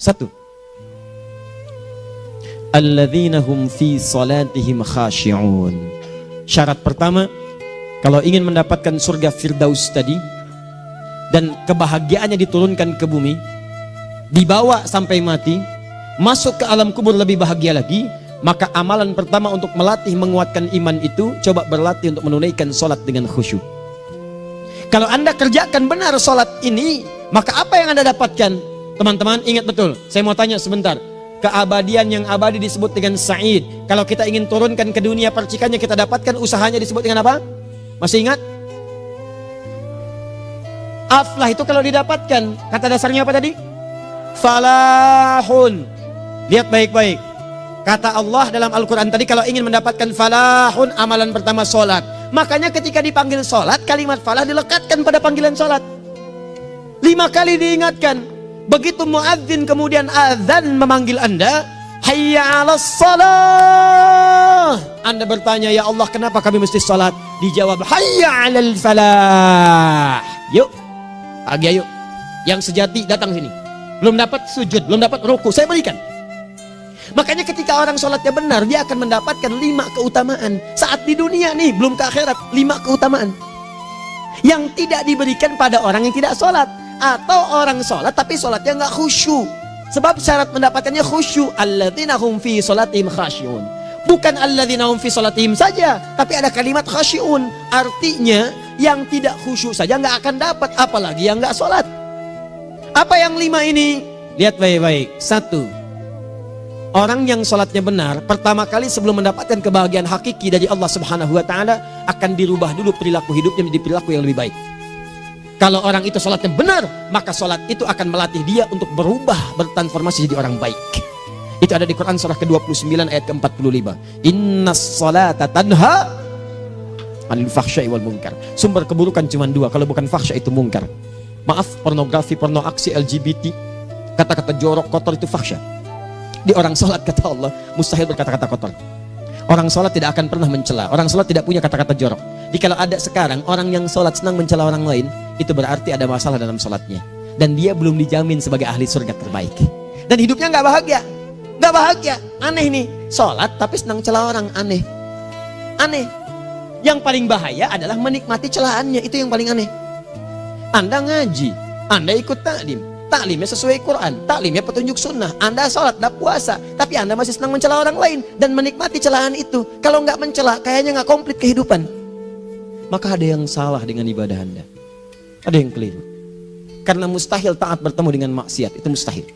Satu, alladzina hum fi salatihim khashi'un. Syarat pertama, kalau ingin mendapatkan surga Firdaus tadi dan kebahagiaannya diturunkan ke bumi, dibawa sampai mati, masuk ke alam kubur lebih bahagia lagi, maka amalan pertama untuk melatih menguatkan iman itu, coba berlatih untuk menunaikan sholat dengan khusyuk. Kalau Anda kerjakan benar sholat ini, maka apa yang Anda dapatkan? Teman-teman ingat betul, saya mau tanya sebentar. Keabadian yang abadi disebut dengan sa'id. Kalau kita ingin turunkan ke dunia percikannya kita dapatkan, usahanya disebut dengan apa? Masih ingat? Aflah itu kalau didapatkan, kata dasarnya apa tadi? Falahun. Lihat baik-baik. Kata Allah dalam Al-Quran tadi, kalau ingin mendapatkan falahun, amalan pertama sholat. Makanya ketika dipanggil sholat, kalimat falah dilekatkan pada panggilan sholat. 5 kali diingatkan. Begitu muadzin kemudian azan memanggil Anda, hayya 'alas shalah. Anda bertanya, ya Allah kenapa kami mesti sholat? Dijawab, hayya 'alal falah. Yuk, pagi yuk. Yang sejati datang sini. Belum dapat sujud, belum dapat ruku, saya berikan. Makanya ketika orang sholatnya benar, dia akan mendapatkan 5 keutamaan. Saat di dunia nih, belum ke akhirat, 5 keutamaan yang tidak diberikan pada orang yang tidak sholat. Atau orang sholat tapi sholatnya nggak khusyuk. Sebab syarat mendapatkannya khusyuk. Alladzina hum fi sholatihim khasyi'un. Bukan alladzina hum fi sholatihim saja, tapi ada kalimat khasyi'un. Artinya yang tidak khusyuk saja nggak akan dapat, apalagi yang nggak sholat. Apa yang 5 ini? Lihat baik-baik. 1, orang yang sholatnya benar, pertama kali sebelum mendapatkan kebahagiaan hakiki dari Allah Subhanahu wa Ta'ala, akan dirubah dulu perilaku hidupnya menjadi perilaku yang lebih baik. Kalau orang itu sholatnya benar, maka sholat itu akan melatih dia untuk berubah, bertransformasi jadi orang baik. Itu ada di Quran surah ke-29 ayat ke-45. Innas sholata tanha 'anil fahsya'i wal munkar. Sumber keburukan cuma 2, kalau bukan fahsya itu munkar. Maaf, pornografi, porno aksi, LGBT, kata-kata jorok, kotor itu fahsya. Di orang sholat kata Allah, mustahil berkata-kata kotor. Orang sholat tidak akan pernah mencela. Orang sholat tidak punya kata-kata jorok. Jadi kalau ada sekarang orang yang sholat senang mencela orang lain, itu berarti ada masalah dalam sholatnya. Dan dia belum dijamin sebagai ahli surga terbaik. Dan hidupnya nggak bahagia. Nggak bahagia. Aneh nih. Sholat tapi senang celah orang. Aneh. Aneh. Yang paling bahaya adalah menikmati celahannya. Itu yang paling aneh. Anda ngaji. Anda ikut taklim. Taklimnya sesuai Quran. Taklimnya petunjuk sunnah. Anda sholat, Anda puasa. Tapi Anda masih senang mencela orang lain. Dan menikmati celahan itu. Kalau nggak mencela, kayaknya nggak komplit kehidupan. Maka ada yang salah dengan ibadah Anda. Ada yang keliru. Karena mustahil taat bertemu dengan maksiat. Itu mustahil.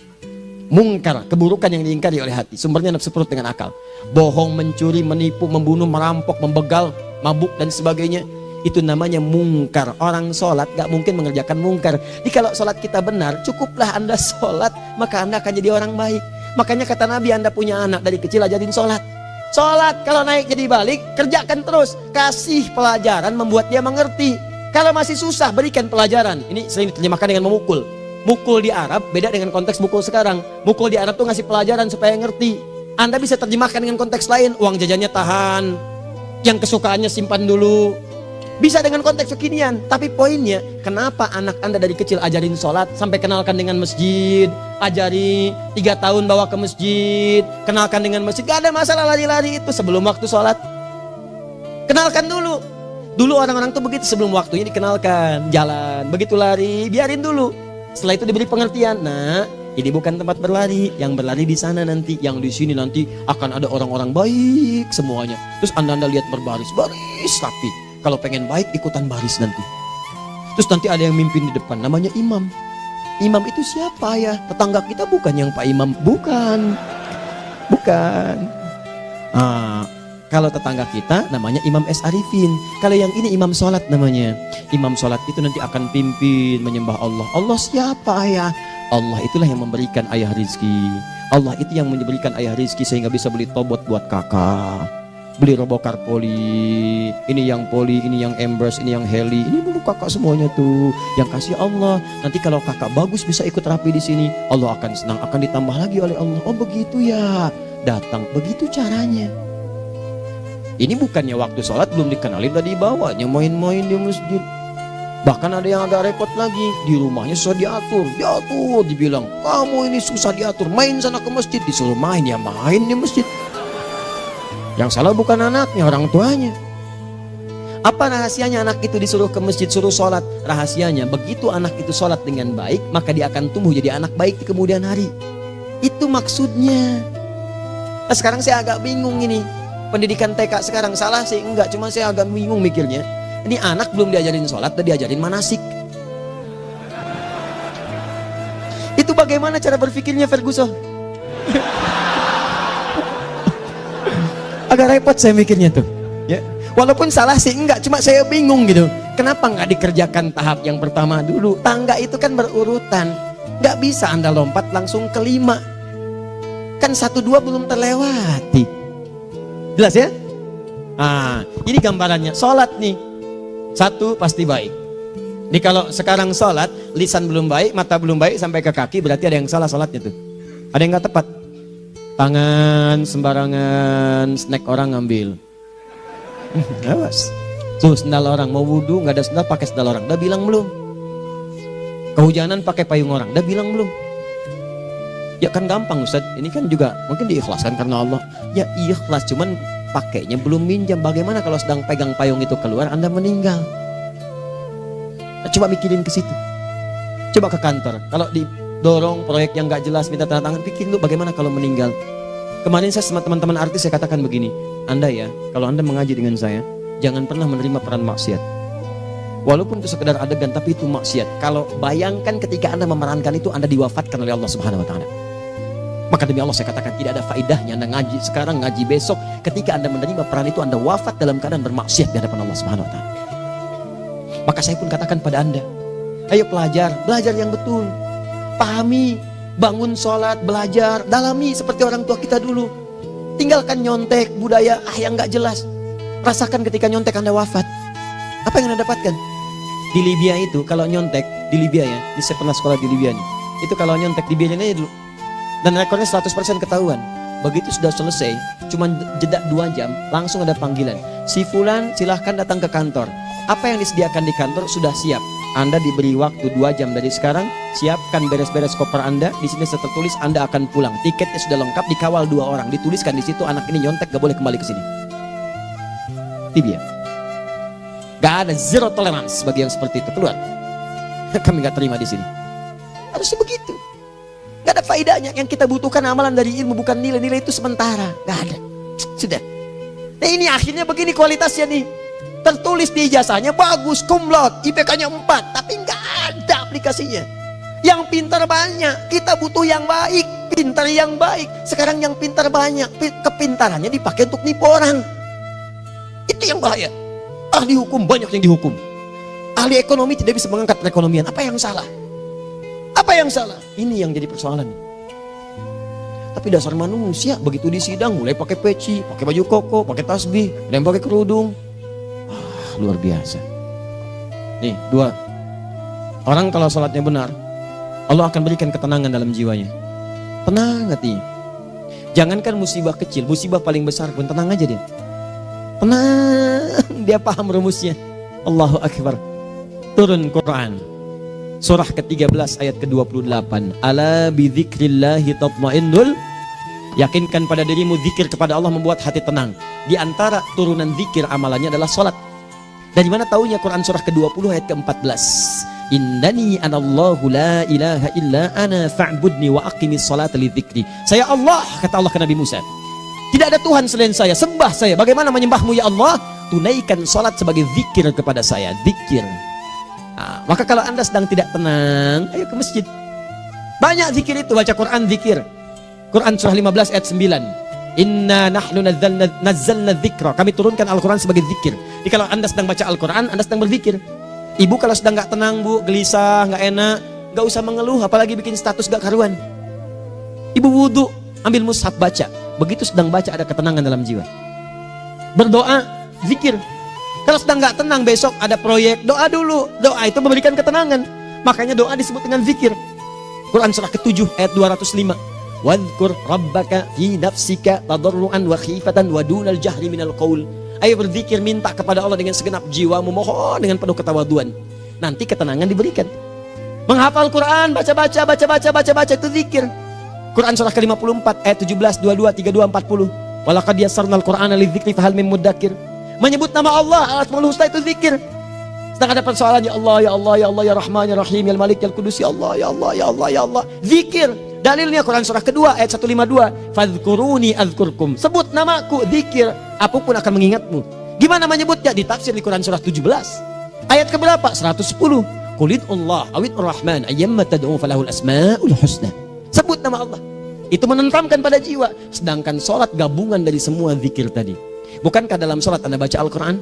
Mungkar, keburukan yang diingkari oleh hati. Sumbernya nafsu perut dengan akal. Bohong, mencuri, menipu, membunuh, merampok, membegal, mabuk dan sebagainya. Itu namanya mungkar. Orang sholat gak mungkin mengerjakan mungkar. Jadi kalau sholat kita benar, cukuplah Anda sholat, maka Anda akan jadi orang baik. Makanya kata Nabi, Anda punya anak dari kecil ajarin sholat. Sholat kalau naik jadi balik, kerjakan terus. Kasih pelajaran membuat dia mengerti. Kalau masih susah, berikan pelajaran. Ini sering diterjemahkan dengan memukul. Mukul di Arab beda dengan konteks mukul sekarang. Mukul di Arab tuh ngasih pelajaran supaya ngerti. Anda bisa terjemahkan dengan konteks lain. Uang jajannya tahan, yang kesukaannya simpan dulu. Bisa dengan konteks kekinian. Tapi poinnya, kenapa anak Anda dari kecil ajarin sholat, sampai kenalkan dengan masjid, ajari 3 tahun bawa ke masjid, kenalkan dengan masjid. Gak ada masalah lari-lari itu sebelum waktu sholat. Kenalkan dulu. Dulu orang-orang tuh begitu, sebelum waktunya dikenalkan, jalan, begitu lari, biarin dulu. Setelah itu diberi pengertian. Nah, ini bukan tempat berlari, yang berlari di sana nanti, yang di sini nanti akan ada orang-orang baik semuanya. Terus Anda lihat berbaris, baris rapi. Kalau pengen baik ikutan baris nanti. Terus nanti ada yang mimpin di depan, namanya imam. Imam itu siapa ya? Tetangga kita bukan yang Pak Imam, bukan. Bukan. Kalau tetangga kita namanya Imam S. Arifin. Kalau yang ini imam sholat namanya. Imam sholat itu nanti akan pimpin menyembah Allah. Allah siapa ya? Allah itulah yang memberikan ayah rizki. Allah itu yang memberikan ayah rizki sehingga bisa beli tobot buat kakak. Beli robokar poli, ini yang poli, ini yang embers, ini yang heli, ini dulu kakak semuanya tuh. Yang kasih Allah. Nanti kalau kakak bagus bisa ikut rapi di sini, Allah akan senang, akan ditambah lagi oleh Allah. Oh begitu ya, datang, begitu caranya. Ini bukannya waktu sholat belum dikenalin tadi bawanya main-main di masjid. Bahkan ada yang agak repot lagi, di rumahnya susah diatur, dibilang, kamu ini susah diatur, main sana ke masjid, disuruh main, ya main di masjid. Yang salah bukan anaknya, orang tuanya. Apa rahasianya anak itu disuruh ke masjid, suruh sholat? Rahasianya, begitu anak itu sholat dengan baik, maka dia akan tumbuh jadi anak baik di kemudian hari. Itu maksudnya. Nah, sekarang saya agak bingung ini, pendidikan TK sekarang salah sih enggak, cuma saya agak bingung mikirnya. Ini anak belum diajarin sholat, udah diajarin manasik. Itu bagaimana cara berpikirnya Ferguson? Agak repot saya mikirnya tuh. Ya, walaupun salah sih enggak, cuma saya bingung gitu. Kenapa nggak dikerjakan tahap yang pertama dulu? Tangga itu kan berurutan, nggak bisa Anda lompat langsung ke 5. Kan 1, 2 belum terlewati. Jelas ya? Ah, ini gambarannya. Sholat nih. 1 pasti baik. Ini kalau sekarang sholat, lisan belum baik, mata belum baik, sampai ke kaki, berarti ada yang salah sholatnya tuh. Ada yang nggak tepat. Tangan sembarangan, snack orang ngambil. Awas. Tuh sendal orang, mau wudhu nggak ada sendal, pakai sendal orang. Udah bilang belum? Kehujanan pakai payung orang. Udah bilang belum? Ya kan gampang Ustaz. Ini kan juga mungkin diikhlaskan karena Allah. Ya ikhlas, cuman pakainya belum minjam. Bagaimana kalau sedang pegang payung itu keluar, Anda meninggal? Nah, coba mikirin ke situ. Coba ke kantor. Kalau didorong proyek yang nggak jelas, minta tanda tangan, pikirin dulu bagaimana kalau meninggal. Kemarin saya sama teman-teman artis, saya katakan begini, Anda ya, kalau Anda mengaji dengan saya, jangan pernah menerima peran maksiat. Walaupun itu sekedar adegan, tapi itu maksiat. Kalau bayangkan ketika Anda memerankan itu, Anda diwafatkan oleh Allah Subhanahu Wa Taala. Maka demi Allah saya katakan tidak ada faedahnya Anda ngaji sekarang, ngaji besok. Ketika Anda menerima peran itu, Anda wafat dalam keadaan bermaksiat di hadapan Allah Subhanahu Wa Taala. Maka saya pun katakan pada Anda, ayo belajar yang betul, pahami, bangun sholat, belajar, dalami seperti orang tua kita dulu. Tinggalkan nyontek, budaya yang nggak jelas. Rasakan ketika nyontek Anda wafat, apa yang Anda dapatkan? Di Libya itu kalau nyontek, di Libya ya, saya pernah sekolah di Libya nih, itu kalau nyontek dibiarin aja dulu. Dan rekornya 100% ketahuan. Begitu sudah selesai, cuma jeda 2 jam, langsung ada panggilan. Si Fulan silahkan datang ke kantor. Apa yang disediakan di kantor sudah siap. Anda diberi waktu 2 jam dari sekarang, siapkan beres-beres koper Anda. Di sini tertulis Anda akan pulang. Tiketnya sudah lengkap, dikawal 2 orang. Dituliskan di situ anak ini nyontek gak boleh kembali ke sini. Libya. Gak ada, zero tolerance bagi yang seperti itu. Keluar. Kami gak terima di sini. Harusnya begitu. Gak ada faedahnya. Yang kita butuhkan amalan dari ilmu, bukan nilai-nilai itu sementara. Gak ada. Sudah. Nah ini akhirnya begini kualitasnya nih. Tertulis di ijazahnya bagus, cum laude, IPK-nya 4, tapi gak ada aplikasinya. Yang pintar banyak, kita butuh yang baik, pintar yang baik. Sekarang yang pintar banyak, kepintarannya dipakai untuk nipu orang. Itu yang bahaya. Ahli hukum banyak yang dihukum. Ahli ekonomi tidak bisa mengangkat perekonomian. Apa yang salah? Apa yang salah? Ini yang jadi persoalan. Tapi dasar manusia, begitu di sidang mulai pakai peci, pakai baju koko, pakai tasbih, dan pakai kerudung. Luar biasa. Nih, 2. Orang kalau sholatnya benar, Allah akan berikan ketenangan dalam jiwanya. Tenang hati. Jangankan musibah kecil, musibah paling besar pun tenang aja dia. Tenang, dia paham rumusnya. Allahu Akbar. Turun Quran. Surah ke-13 ayat ke-28. Ala bidzikrillahi tatmainnul. Yakinkan pada dirimu, zikir kepada Allah membuat hati tenang. Di antara turunan zikir amalannya adalah sholat. Dari mana taunya? Quran surah ke-20 ayat ke-14. Innani anallahu la ilaha illa ana fa'budni wa aqimis salata li dzikri. Saya Allah, kata Allah ke Nabi Musa. Tidak ada Tuhan selain saya, sembah saya. Bagaimana menyembahmu ya Allah? Tunaikan salat sebagai zikir kepada saya, zikir. Nah, maka kalau Anda sedang tidak tenang, ayo ke masjid. Banyak zikir itu, baca Quran zikir. Quran surah 15 ayat 9. Inna nahnu nazzalna dzikra. Kami turunkan Al-Quran sebagai zikir. Jadi kalau Anda sedang baca Al-Quran, Anda sedang berzikir. Ibu kalau sedang gak tenang, Bu, gelisah, gak enak, gak usah mengeluh, apalagi bikin status gak karuan. Ibu wudhu, ambil mushaf baca. Begitu sedang baca ada ketenangan dalam jiwa. Berdoa, zikir. Kalau sedang gak tenang, besok ada proyek, doa dulu. Doa itu memberikan ketenangan. Makanya doa disebut dengan zikir. Quran surah ke-7 ayat 205. Wadhkur rabbaka fi nafsika tadarruan wa khifatan wa dunal jahri minal qaul. Ayo berzikir, minta kepada Allah dengan segenap jiwamu, mohon dengan penuh ketawaduan. nanti ketenangan diberikan. Menghafal Quran, baca itu zikir. Quran surah ke-54 ayat 17, 22, 32, 40. Walaqad yassarnal Qur'ana lidzikri fahal min muddakir. Menyebut nama Allah, Al-Asmaul Husna itu zikir. Sedang ada persoalan, ya Allah, ya Allah, ya Allah, ya Rahman, ya Rahim, ya Malik, ya Qudus, ya Allah, ya Allah, ya Allah, ya Allah. Zikir. Dalilnya Quran surah kedua ayat 152. Fadhkuruni adzkurkum. Sebut namaku, zikir. Apapun akan mengingatmu. Gimana menyebutnya? Ditafsir di Quran surah 17. Ayat keberapa? 110. Qulid Allah awid Rahman ayyamma tad'u falahul asmaul husna. Sebut nama Allah. Itu menenteramkan pada jiwa. Sedangkan sholat gabungan dari semua zikir tadi. Bukankah dalam sholat Anda baca Al-Quran?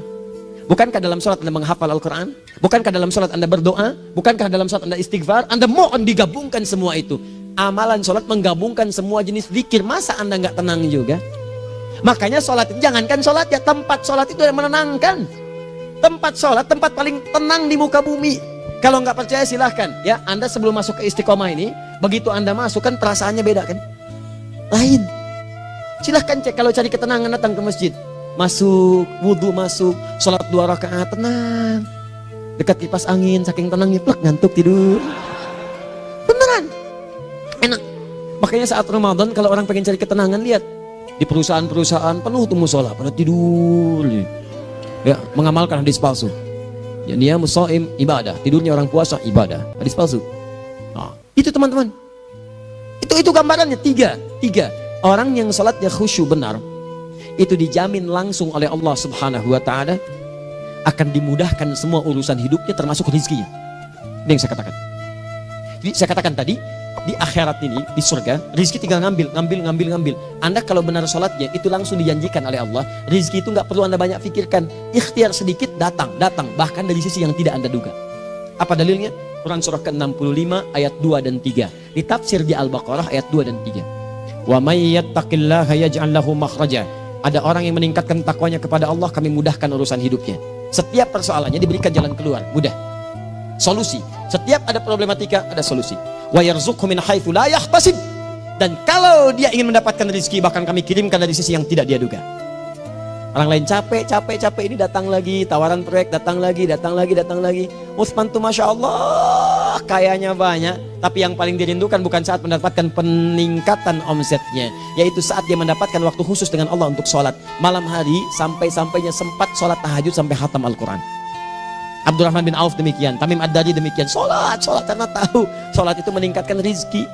Bukankah dalam sholat Anda menghafal Al-Quran? Bukankah dalam sholat Anda berdoa? Bukankah dalam sholat Anda istighfar? Anda mohon digabungkan semua itu. Amalan sholat menggabungkan semua jenis zikir. Masa Anda nggak tenang juga? Makanya sholat itu, jangankan sholat ya, tempat sholat itu yang menenangkan. Tempat sholat, tempat paling tenang di muka bumi. Kalau nggak percaya silahkan ya, Anda sebelum masuk ke Istiqomah ini, begitu Anda masuk kan perasaannya beda kan? Lain. Silahkan cek, kalau cari ketenangan datang ke masjid. Masuk, wudhu masuk, sholat 2 rakaat, tenang. Dekat kipas angin, saking tenangnya, plek ngantuk tidur. Beneran. Enak. Makanya saat Ramadan kalau orang pengen cari ketenangan, lihat. Di perusahaan-perusahaan penuh tuh musola, pada tidur. Ya, mengamalkan hadis palsu. Ya, dia musaim ibadah, tidurnya orang puasa ibadah, hadis palsu. Nah, itu teman-teman. Itu gambarannya tiga. Orang yang salatnya khusyuk benar, itu dijamin langsung oleh Allah Subhanahu wa taala akan dimudahkan semua urusan hidupnya termasuk rezekinya. Ini yang saya katakan. Jadi saya katakan tadi, di akhirat ini, di surga, rezeki tinggal ngambil. Anda kalau benar sholatnya, itu langsung dijanjikan oleh Allah. Rezeki itu nggak perlu Anda banyak pikirkan. Ikhtiar sedikit, datang. Bahkan dari sisi yang tidak Anda duga. Apa dalilnya? Quran surah ke-65 ayat 2 dan 3. Ditafsir di Al-Baqarah ayat 2 dan 3. Wa may yattaqillaha yaj'al lahu makhraja. Ada orang yang meningkatkan takwanya kepada Allah, kami mudahkan urusan hidupnya. Setiap persoalannya diberikan jalan keluar, mudah. Solusi. Setiap ada problematika, ada solusi. Wa yarzuqhu min haitsu la yahtasib. Dan kalau dia ingin mendapatkan rezeki, bahkan kami kirimkan dari sisi yang tidak dia duga. Orang lain capek ini datang lagi, tawaran proyek datang lagi. Utsman tuh Masya Allah kayanya banyak, tapi yang paling dirindukan bukan saat mendapatkan peningkatan omsetnya, yaitu saat dia mendapatkan waktu khusus dengan Allah untuk sholat malam hari, sampai-sampainya sempat sholat tahajud sampai khatam Al-Quran. Abdurrahman bin Auf demikian, Tamim Ad-Dari demikian, sholat karena tahu sholat itu meningkatkan rizki.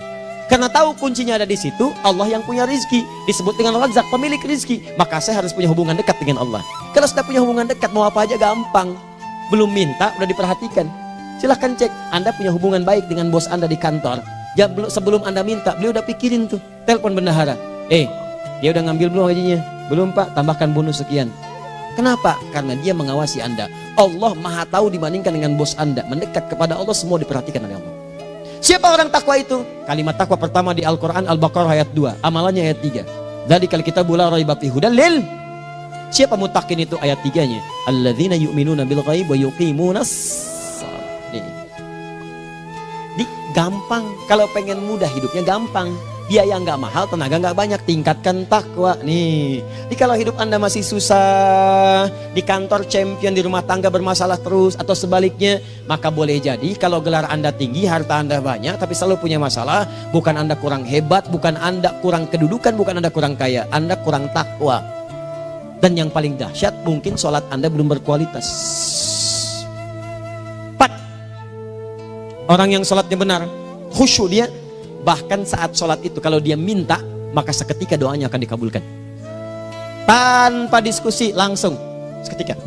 Karena tahu kuncinya ada di situ, Allah yang punya rizki, disebut dengan Razak, pemilik rizki. Maka saya harus punya hubungan dekat dengan Allah. Kalau sudah punya hubungan dekat, mau apa aja gampang. Belum minta, udah diperhatikan. Silahkan cek, Anda punya hubungan baik dengan bos Anda di kantor. Ya, sebelum Anda minta, beliau udah pikirin tuh. Telepon bendahara, dia udah ngambil belum gajinya? Belum Pak, tambahkan bonus sekian. Kenapa? Karena dia mengawasi Anda. Allah maha tahu dibandingkan dengan bos Anda. Mendekat kepada Allah, semua diperhatikan oleh Allah. Siapa orang takwa itu? Kalimat takwa pertama di Al-Quran Al-Baqarah ayat 2, amalannya ayat 3. Dzalikal kitabu la raiba fihi hudal lil. Siapa mutakin itu? Ayat 3-nya. Alladzina yu'minuna bil ghaib wa yuqimunas shalah. Di gampang, kalau pengen mudah hidupnya gampang. Biaya nggak mahal, tenaga nggak banyak, tingkatkan takwa nih. Jadi kalau hidup Anda masih susah, di kantor champion, di rumah tangga bermasalah terus, atau sebaliknya, maka boleh jadi kalau gelar Anda tinggi, harta Anda banyak, tapi selalu punya masalah. Bukan Anda kurang hebat, bukan Anda kurang kedudukan, bukan Anda kurang kaya, Anda kurang takwa. Dan yang paling dahsyat, mungkin sholat Anda belum berkualitas. 4. Orang yang sholatnya benar, khusyuk dia. Bahkan saat sholat itu kalau dia minta, maka seketika doanya akan dikabulkan. Tanpa diskusi, langsung seketika.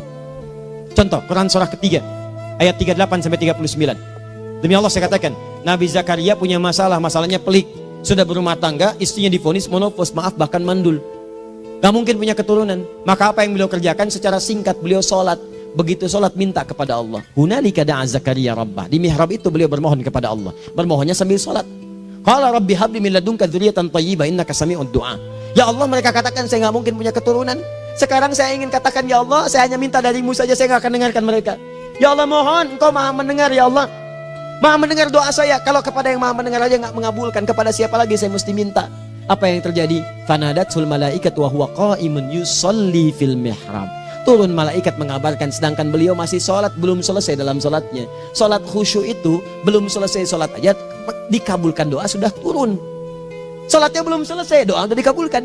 Contoh, Quran surah ketiga ayat 38-39. Demi Allah saya katakan, Nabi Zakaria punya masalahnya pelik. Sudah berumah tangga, istrinya divonis monopos, maaf bahkan mandul. Gak mungkin punya keturunan. Maka apa yang beliau kerjakan? Secara singkat beliau sholat. Begitu sholat minta kepada Allah. Hunalika da'a Zakaria rabbah. Di mihrab itu beliau bermohon kepada Allah. Bermohonnya sambil sholat. Qala rabbi habli min ladunka dzurriyyatan thayyibah innaka sami'ud du'a. Ya Allah, mereka katakan saya nggak mungkin punya keturunan. Sekarang saya ingin katakan, ya Allah, saya hanya minta darimu saja, saya nggak akan dengarkan mereka. Ya Allah, mohon Engkau maha mendengar, ya Allah. Maha mendengar doa saya. Kalau kepada yang maha mendengar aja nggak mengabulkan, kepada siapa lagi saya mesti minta? Apa yang terjadi? Fanadatul malaikatu wa huwa qa'imun yusalli fil mihrab. turun malaikat mengabarkan, sedangkan beliau masih sholat, belum selesai dalam sholatnya. Sholat khusyuk itu belum selesai sholat aja dikabulkan, doa sudah turun. Sholatnya belum selesai, doa sudah dikabulkan.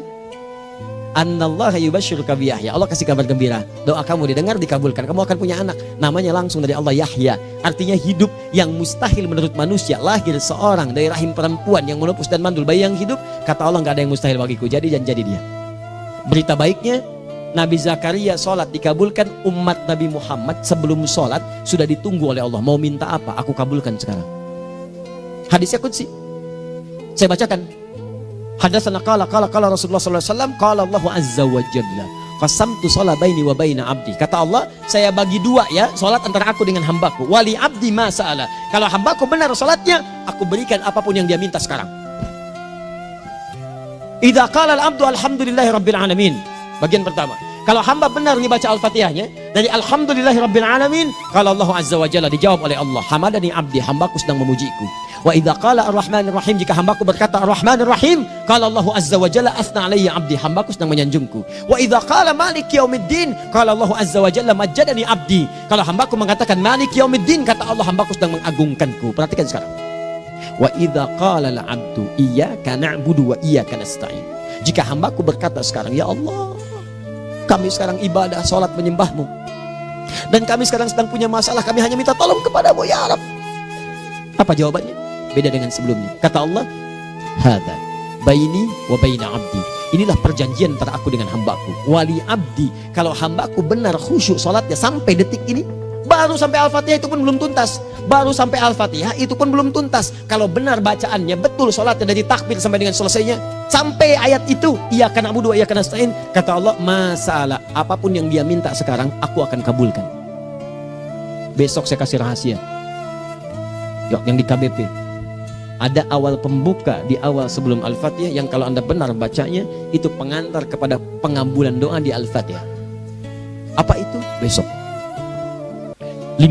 Annallaha yubashshiruka bi Yahya, Allah kasih kabar gembira, doa kamu didengar, dikabulkan, kamu akan punya anak, namanya langsung dari Allah Yahya, artinya hidup yang mustahil menurut manusia. Lahir seorang dari rahim perempuan yang menepus dan mandul, bayi yang hidup, kata Allah nggak ada yang mustahil bagiku, jadi dan jadi dia. Berita baiknya, Nabi Zakaria sholat dikabulkan. Umat Nabi Muhammad sebelum sholat sudah ditunggu oleh Allah, mau minta apa, aku kabulkan sekarang. Hadisnya qudsi, saya bacakan. Hadatsana qala Rasulullah sallallahu alaihi wasallam, qala Allah azza wa jalla, qasamtu shalah baini wa baina abdi. Kata Allah, saya bagi dua ya, salat antara aku dengan hambaku. Wali abdi ma sa'ala. Kalau hambaku benar salatnya, aku berikan apapun yang dia minta sekarang. Idza qala al-abdu alhamdulillahi rabbil alamin. Bagian pertama, kalau hamba benar membaca Al-Fatihahnya dari alhamdulillahi rabbil alamin, kalau Allah azza wa jalla dijawab oleh Allah, hamadani abdi, hambaku sedang memujiku. Wa idza qala ar-rahmanir rahim, jika hambaku berkata ar-rahmanir rahim, qala Allah azza wa jalla athna alayya abdi, hambaku sedang menyanjungku. Wa idza qala maliki yaumiddin, qala Allah azza wa jalla majjadani abdi, kalau hambaku mengatakan maliki yaumiddin, kata Allah hambaku sedang mengagungkanku. Perhatikan sekarang. Wa idza qala al-abdu iyyaka na'budu wa iyyaka nasta'in, jika hambaku berkata sekarang, ya Allah, kami sekarang ibadah, salat menyembahmu, dan kami sekarang sedang punya masalah, kami hanya minta tolong kepadamu ya Rabb. Apa jawabannya? Beda dengan sebelumnya. Kata Allah, hadza baini wa baina abdi, inilah perjanjian antara aku dengan hambaku. Wali abdi, kalau hambaku benar khusyuk salatnya sampai detik ini, baru sampai Al-Fatihah itu pun belum tuntas, baru sampai Al-Fatihah itu pun belum tuntas. Kalau benar bacaannya betul, salatnya dari takbir sampai dengan selesainya, sampai ayat itu, iyyaka na'budu wa iyyaka nasta'in, kata Allah, masalah apapun yang dia minta sekarang, aku akan kabulkan. Besok saya kasih rahasia yang di KBP. Ada awal pembuka di awal sebelum Al-Fatihah yang kalau Anda benar bacanya, itu pengantar kepada pengabulan doa di Al-Fatihah. Apa itu? Besok. 5.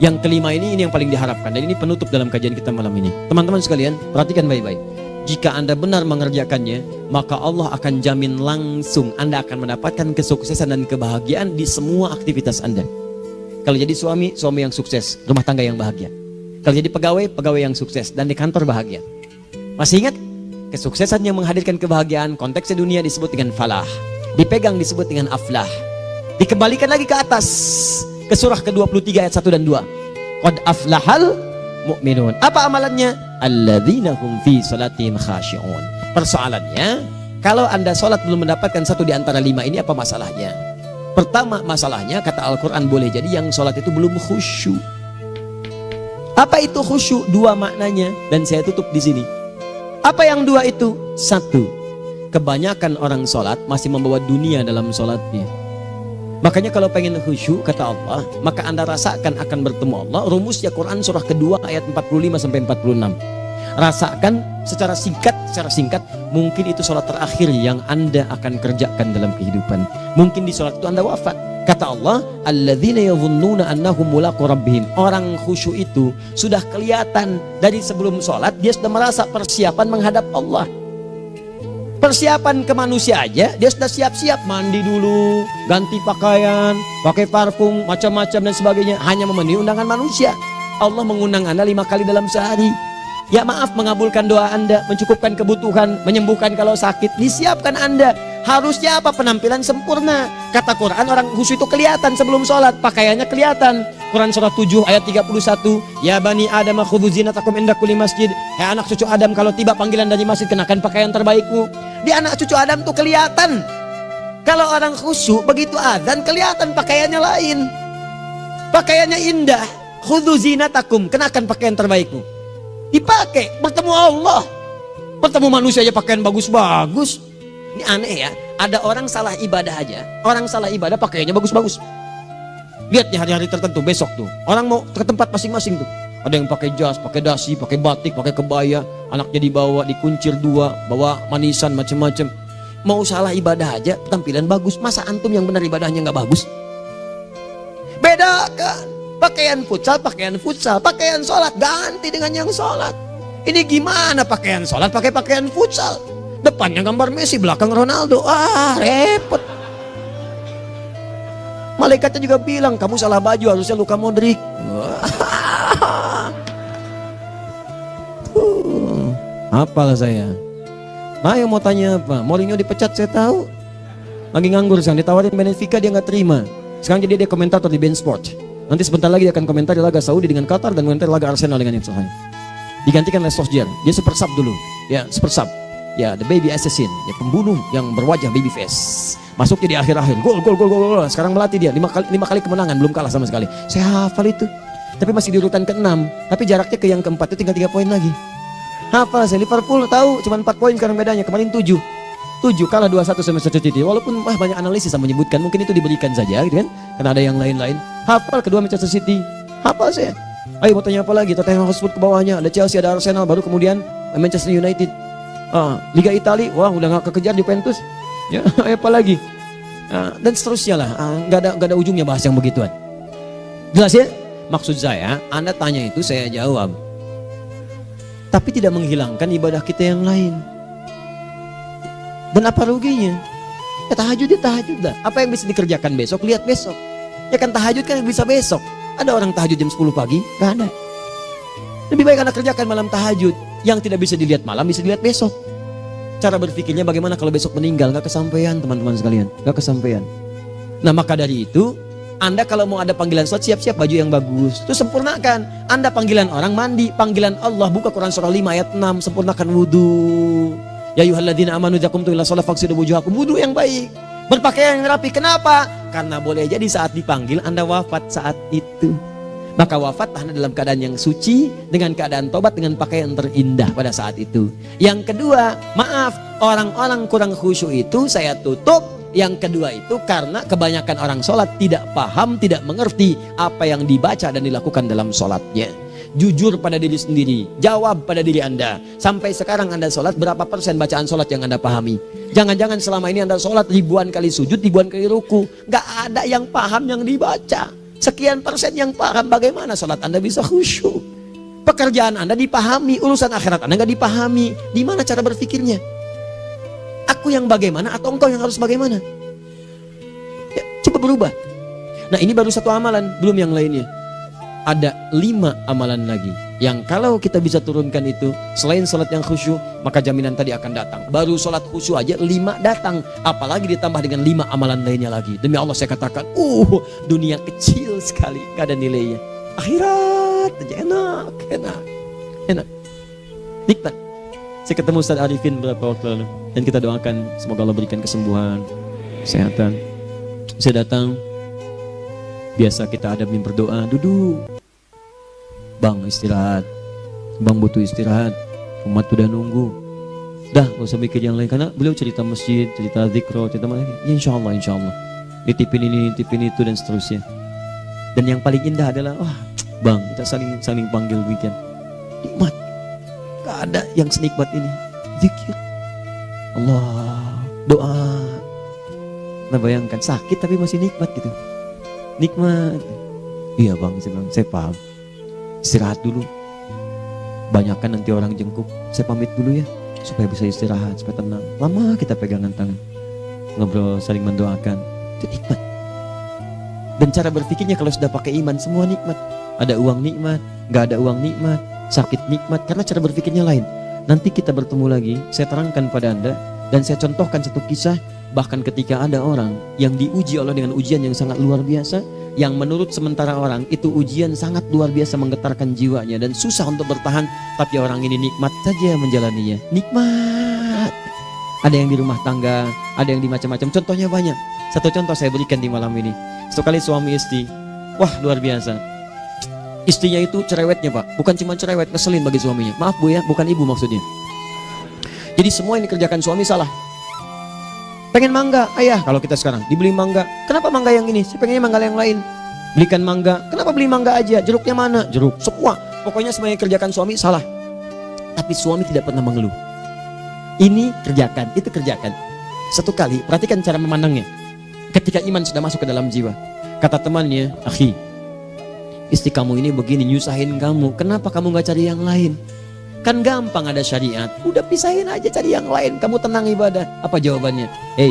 Yang kelima ini yang paling diharapkan, dan ini penutup dalam kajian kita malam ini. Teman-teman sekalian, perhatikan baik-baik. Jika Anda benar mengerjakannya, maka Allah akan jamin langsung Anda akan mendapatkan kesuksesan dan kebahagiaan di semua aktivitas Anda. Kalau jadi suami, suami yang sukses, rumah tangga yang bahagia. Kalau jadi pegawai, pegawai yang sukses, dan di kantor bahagia. Masih ingat? Kesuksesan yang menghadirkan kebahagiaan, konteksnya dunia disebut dengan falah, dipegang disebut dengan aflah. Dikembalikan lagi ke atas, ke surah ke-23 ayat 1 dan 2. Qad aflahal mu'minun. Apa amalannya? Alladzina hum fi salatihim khashi'un. Persoalannya, kalau Anda salat belum mendapatkan satu di antara 5 ini, apa masalahnya? Pertama masalahnya, kata Al-Quran, boleh jadi yang salat itu belum khusyuk. Apa itu khusyuk? 2 maknanya, dan saya tutup di sini. Apa yang 2 itu? 1, kebanyakan orang salat masih membawa dunia dalam salatnya. Makanya kalau pengen khusyuk, kata Allah, maka Anda rasakan akan bertemu Allah. Rumusnya Quran surah kedua ayat 45 sampai 46. Rasakan secara singkat, mungkin itu sholat terakhir yang Anda akan kerjakan dalam kehidupan. Mungkin di sholat itu Anda wafat. Kata Allah, alladzina yadhunnuna annahum mulaqu rabbihim. Orang khusyuk itu sudah kelihatan dari sebelum sholat, dia sudah merasa persiapan menghadap Allah. Persiapan ke manusia aja, dia sudah siap-siap, mandi dulu, ganti pakaian, pakai parfum, macam-macam dan sebagainya, hanya memenuhi undangan manusia. Allah mengundang Anda 5 kali dalam sehari. Ya maaf, mengabulkan doa Anda, mencukupkan kebutuhan, menyembuhkan kalau sakit, disiapkan Anda. Harusnya apa? Penampilan sempurna. Kata Quran, orang khusyuk itu kelihatan sebelum sholat, pakaiannya kelihatan. Quran surah 7 ayat 31, ya bani Adam khudhu zinatakum inda kulli masjid. Hai anak cucu Adam, kalau tiba panggilan dari masjid, kenakan pakaian terbaikmu. Di anak cucu Adam tuh kelihatan. Kalau orang khusyuk, begitu adzan kelihatan pakaiannya lain. Pakaiannya indah. Khudhu zinatakum, kenakan pakaian terbaikmu. Dipakai, bertemu Allah. Bertemu manusia aja pakaian bagus-bagus. Ini aneh ya, ada orang salah ibadah aja. Orang salah ibadah pakaiannya bagus-bagus. Lihat di hari-hari tertentu, besok tuh orang mau ke tempat masing-masing tuh. Ada yang pakai jas, pakai dasi, pakai batik, pakai kebaya. Anaknya dibawa, dikuncir 2, bawa manisan macam-macam. Mau salah ibadah aja, tampilan bagus. Masa antum yang benar ibadahnya nggak bagus? Bedakan. Pakaian futsal, pakaian sholat ganti dengan yang sholat. Ini gimana pakaian sholat pakai pakaian futsal? Depannya gambar Messi, belakang Ronaldo. Repot. Malaikatnya juga bilang, kamu salah baju, harusnya Luka Modric. Apalah saya. Nah, yang mau tanya apa? Mourinho dipecat saya tahu. Lagi nganggur sekarang, ditawarin Benfica dia nggak terima. Sekarang jadi dia komentator di BeIN Sport. Nanti sebentar lagi dia akan komentari laga Saudi dengan Qatar dan komentari laga Arsenal dengan Ipswich. Digantikan oleh Solskjaer. Dia super sub dulu. Ya, super sub. Ya, the baby assassin, ya pembunuh yang berwajah baby face. Masuknya di akhir-akhir. Gol. Sekarang melatih dia 5 kali kemenangan, belum kalah sama sekali. Saya hafal itu. Tapi masih di urutan ke-6. Tapi jaraknya ke yang ke-4 itu tinggal 3 poin lagi. Hafal saya. Liverpool tahu cuma 4 poin sekarang bedanya. Kemarin 7 kalah 2-1 sama Manchester City. Walaupun banyak analisis yang menyebutkan mungkin itu diberikan saja gitu kan. Karena ada yang lain-lain. Hafal kedua Manchester City. Hafal saya. Ayo mau tanya apa lagi? Tottenham Hotspur ke bawahnya. Ada Chelsea, ada Arsenal, baru kemudian Manchester United. Liga Italia, wah udah gak kekejar Juventus. Ya, apa lagi? Dan seterusnya lah. Gak ada ujungnya bahas yang begituan. Jelas ya? Maksud saya, Anda tanya itu saya jawab. Tapi tidak menghilangkan ibadah kita yang lain. Dan apa ruginya? Ya tahajud dah. Apa yang bisa dikerjakan besok, lihat besok. Ya kan tahajud kan bisa besok. Ada orang tahajud jam 10 pagi? Gak ada. Lebih baik Anda kerjakan malam tahajud. Yang tidak bisa dilihat malam, bisa dilihat besok. Cara berpikirnya bagaimana kalau besok meninggal? Gak kesampaian teman-teman sekalian. Gak kesampaian. Nah maka dari itu, Anda kalau mau ada panggilan sholat, siap-siap baju yang bagus. Terus sempurnakan. Anda panggilan orang mandi. Panggilan Allah, buka Quran surah 5 ayat 6. Sempurnakan wudhu. Ya ayyuhalladzina amanu idza qumtum ila shalah faghsilu wujuhakum. Wudhu yang baik. Berpakaian yang rapi. Kenapa? Karena boleh jadi saat dipanggil Anda wafat saat itu. Maka wafat Anda dalam keadaan yang suci, dengan keadaan tobat, dengan pakaian terindah pada saat itu. Yang kedua, maaf, orang-orang kurang khusyuk itu saya tutup. Yang kedua itu karena kebanyakan orang sholat tidak paham, tidak mengerti apa yang dibaca dan dilakukan dalam sholatnya. Jujur pada diri sendiri, jawab pada diri Anda. Sampai sekarang Anda sholat, berapa persen bacaan sholat yang Anda pahami? Jangan-jangan selama ini Anda sholat ribuan kali sujud, ribuan kali ruku. Gak ada yang paham yang dibaca. Sekian persen yang paham, bagaimana sholat Anda bisa khusyuk? Pekerjaan Anda dipahami, urusan akhirat Anda gak dipahami. Di mana cara berpikirnya? Aku yang bagaimana atau engkau yang harus bagaimana? Ya, coba berubah. Nah ini baru satu amalan, belum yang lainnya. Ada 5 amalan lagi yang kalau kita bisa turunkan itu, selain sholat yang khusyuk, maka jaminan tadi akan datang. Baru sholat khusyuk aja 5 datang, apalagi ditambah dengan 5 amalan lainnya lagi. Demi Allah saya katakan, dunia kecil sekali, gak ada nilainya. Akhirat aja enak, nikmat. Saya ketemu Ustaz Arifin beberapa waktu lalu, dan kita doakan semoga Allah berikan kesembuhan, kesehatan. Saya datang, biasa kita adamin berdoa, duduk. Bang istirahat, bang butuh istirahat, umat udah nunggu. Dah gak usah mikir yang lain, karena beliau cerita masjid, cerita zikro, cerita mana. Ya insya Allah, nitipin ini, nitipin itu dan seterusnya. Dan yang paling indah adalah, bang kita saling panggil weekend. Nikmat, gak ada yang senikmat ini. Zikir, Allah, doa. Nah bayangkan sakit tapi masih nikmat gitu. Nikmat. Iya bang, saya paham. Istirahat dulu. Banyakkan nanti orang jengkuk. Saya pamit dulu ya, supaya bisa istirahat, supaya tenang. Lama kita pegangan tangan, ngobrol, saling mendoakan. Itu nikmat. Dan cara berpikirnya kalau sudah pakai iman, semua nikmat. Ada uang nikmat, gak ada uang nikmat, sakit nikmat. Karena cara berpikirnya lain. Nanti kita bertemu lagi, saya terangkan pada Anda. Dan saya contohkan satu kisah. Bahkan ketika ada orang yang diuji Allah dengan ujian yang sangat luar biasa, yang menurut sementara orang itu ujian sangat luar biasa menggetarkan jiwanya dan susah untuk bertahan, tapi orang ini nikmat saja menjalaninya. Nikmat. Ada yang di rumah tangga, ada yang di macam-macam. Contohnya banyak. Satu contoh saya berikan di malam ini. Sekali suami istri, wah luar biasa. Istrinya itu cerewetnya Pak, bukan cuma cerewet, ngeselin bagi suaminya. Maaf Bu ya, bukan ibu maksudnya. Jadi semua yang dikerjakan suami salah. Pengen mangga, ayah kalau kita sekarang dibeli mangga. Kenapa mangga yang ini? Saya pengennya mangga yang lain. Belikan mangga. Kenapa beli mangga aja? Jeruknya mana? Jeruk. Semua. Pokoknya semua yang kerjakan suami salah. Tapi suami tidak pernah mengeluh. Ini kerjakan, itu kerjakan. Satu kali, perhatikan cara memandangnya. Ketika iman sudah masuk ke dalam jiwa. Kata temannya, akhi, istri kamu ini begini, nyusahin kamu. Kenapa kamu gak cari yang lain? Kan gampang ada syariat. Udah pisahin aja, cari yang lain. Kamu tenang ibadah. Apa jawabannya? Hei,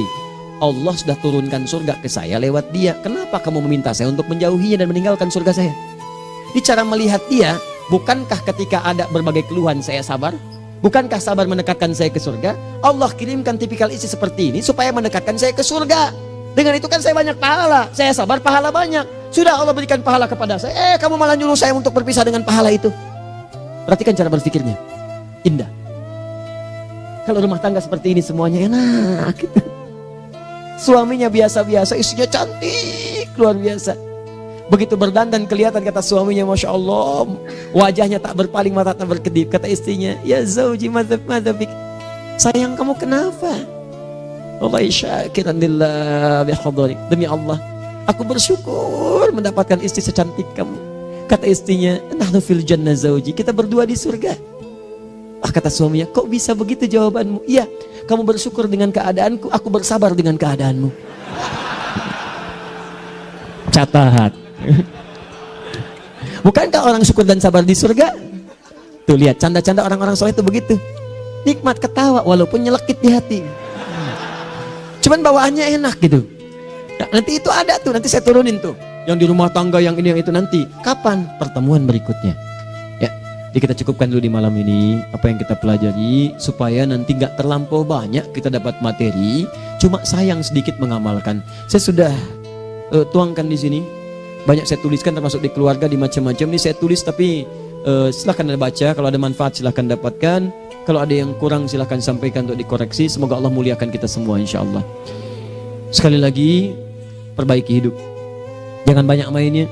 Allah sudah turunkan surga ke saya lewat dia. Kenapa kamu meminta saya untuk menjauhinya dan meninggalkan surga saya? Ini cara melihat dia. Bukankah ketika ada berbagai keluhan saya sabar? Bukankah sabar mendekatkan saya ke surga? Allah kirimkan tipikal istri seperti ini supaya mendekatkan saya ke surga. Dengan itu kan saya banyak pahala. Saya sabar, pahala banyak. Sudah Allah berikan pahala kepada saya. Kamu malah nyuruh saya untuk berpisah dengan pahala itu. Perhatikan cara berpikirnya. Indah. Kalau rumah tangga seperti ini semuanya enak gitu. Suaminya biasa-biasa, istrinya cantik, luar biasa. Begitu berdandan kelihatan kata suaminya, Masya Allah, wajahnya tak berpaling, mata tak berkedip. Kata istrinya, ya zauji madhabik, sayang kamu kenapa? Wallahi syakiran lillah bihadari. Demi Allah, aku bersyukur mendapatkan istri secantik kamu. Kata istrinya, nahnu fil jannah zauji, kita berdua di surga. Kata suaminya, kok bisa begitu jawabanmu? Iya, kamu bersyukur dengan keadaanku, aku bersabar dengan keadaanmu. Catat. Bukankah orang syukur dan sabar di surga? Tuh lihat, canda-canda orang-orang soleh itu begitu. Nikmat ketawa walaupun nyelekit di hati. Cuman bawaannya enak gitu. Nah, nanti itu ada tuh, nanti saya turunin tuh. Yang di rumah tangga, yang ini, yang itu nanti. Kapan? Pertemuan berikutnya. Jadi kita cukupkan dulu di malam ini apa yang kita pelajari supaya nanti nggak terlampau banyak kita dapat materi, cuma sayang sedikit mengamalkan. Saya sudah tuangkan di sini, banyak saya tuliskan termasuk di keluarga, di macam-macam. Ini saya tulis tapi silahkan Anda baca, kalau ada manfaat silahkan dapatkan, kalau ada yang kurang silahkan sampaikan untuk dikoreksi. Semoga Allah muliakan kita semua insya Allah. Sekali lagi, perbaiki hidup, jangan banyak mainnya,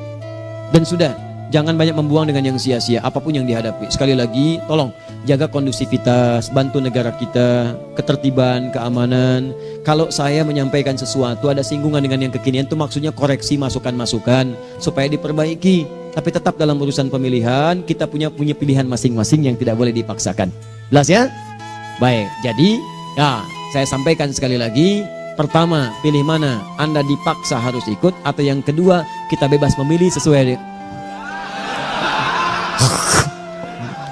dan sudah. Jangan banyak membuang dengan yang sia-sia apapun yang dihadapi. Sekali lagi, tolong jaga kondusivitas, bantu negara kita, ketertiban, keamanan. Kalau saya menyampaikan sesuatu ada singgungan dengan yang kekinian, itu maksudnya koreksi masukan-masukan supaya diperbaiki. Tapi tetap dalam urusan pemilihan kita punya pilihan masing-masing yang tidak boleh dipaksakan. Jelas ya? Baik. Jadi, ya saya sampaikan sekali lagi. Pertama, pilih mana? Anda dipaksa harus ikut, atau yang kedua kita bebas memilih sesuai.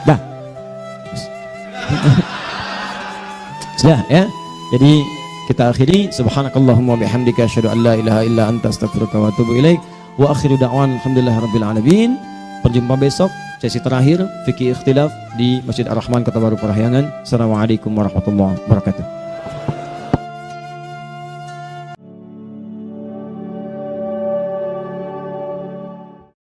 Dah. Sudah ya. Jadi kita akhiri, subhanakallahumma bihamdika asyhadu an la ilaha illa anta astaghfiruka wa atubu ilaik. Wa akhiru da'wan alhamdulillahirabbil alamin. Berjumpa besok sesi terakhir fikih ikhtilaf di Masjid Ar-Rahman Kota Baru Parahyangan. Assalamualaikum warahmatullahi wabarakatuh.